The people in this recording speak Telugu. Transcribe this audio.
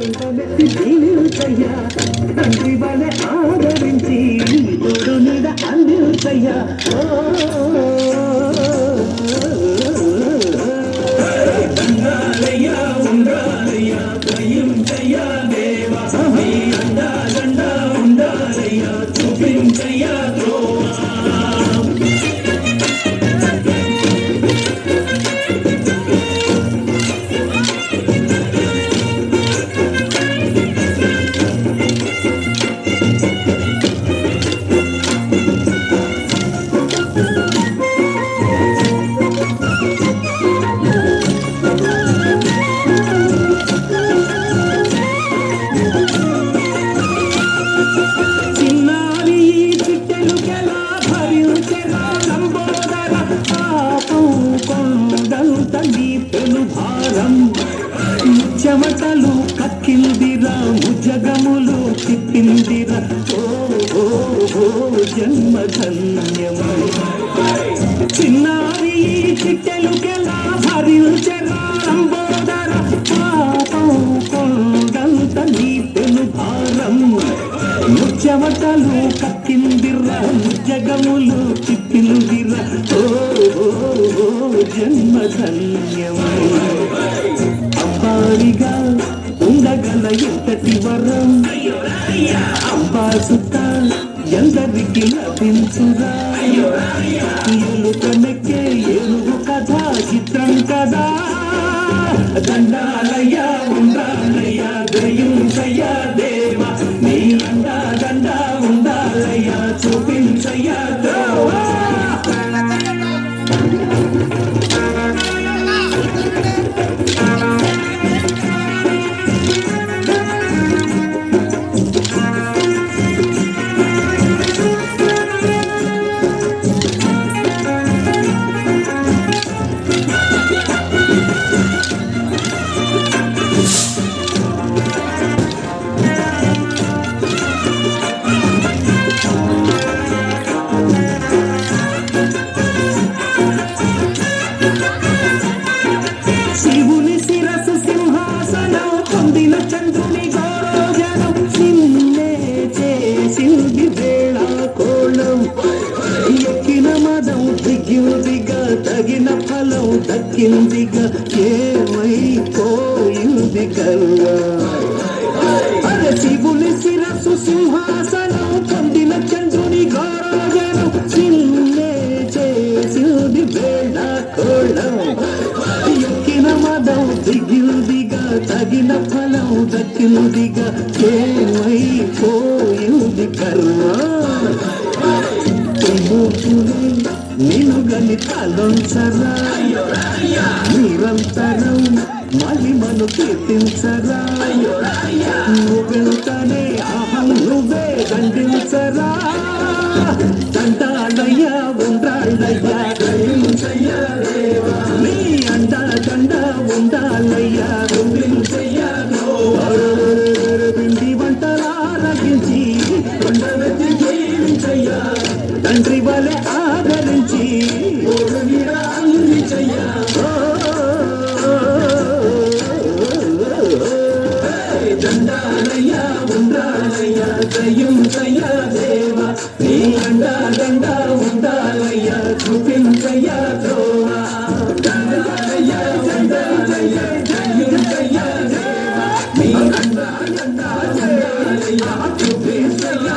జీవితయ్యా తండ్రి వలె ఆదరించి తోడు మీద అందించయ్యా ఉండాలయ్యా ఉండాలయ్యా దయించయ్యా దేవా నీ అండా దండా ఉండాలయ్యా చూపించయ్యా చెమటలు కక్కిందిరా ముజగములు తిప్పిందిరా ఓ జన్మధన్యము చిన్నారి చిట్టెలుకెలా భరించెరా లంబోదర పాపం కొండంత నీ పెను భారం ముచ్చమటలు కక్కిందిరా ముజగములు తిప్పిందిరా ఓ జన్మధన్యము అంబారిగా ఉండగల ఎంతటి వరం అంబా సుత ఎందరికి లభించురా ఎలుకనెక్కే ఏనుగు కథ చిత్రం కదా దండాలయ్యా ఉండాలయ్యా దయించయ్యా దేవా నీ అండా దండా ఉండాలయ్యా చూపించయ్యా దేవా శివుని శిరసు సింహాసనం పొందిన చంద్రుని గౌరవజనం నిన్నే చేసింది వేళ కోళం ఎక్కిన మదం దిగిందిగా తగిన ఫలం దక్కిందిగా ఏమైపోయింది కల్లా అరే శివుని శిరసు సింహాసనం పొందిన చంద్రుని గౌరవజనం నిన్నే చేసింది వేళ కోళం మదం దిగిందిగా తగిన ఫలం దక్కిందిగా ఏమైపోయింది కర్మ నిన్ను గని తలొంచరా నిరంతరం మహిమను కీర్తించరా నువ్వెంతనే అహం నువ్వే దండించరా దండాలయ్యా ఉండాలయ్యా దయించయ్యా దేవా నీ అండా దండా ఉండాలయ్యా రుండించయ్యా పిండి వంటలారగించి కొండవెత్తి జీవించయ్యా తండ్రి వలె ఆదరించి అందించయ్యా దండాలయ్యా ఉండాలయ్యా దయించయ్యా దేవా నీ అండా దండా ఉండాలయ్యా చూపించయ్యా దేవా దండాలయ్యా దండాలయ్యా దయించయ్యా దేవా నీ అండా దండా ఉండాలయ్యా చూపించయ్యా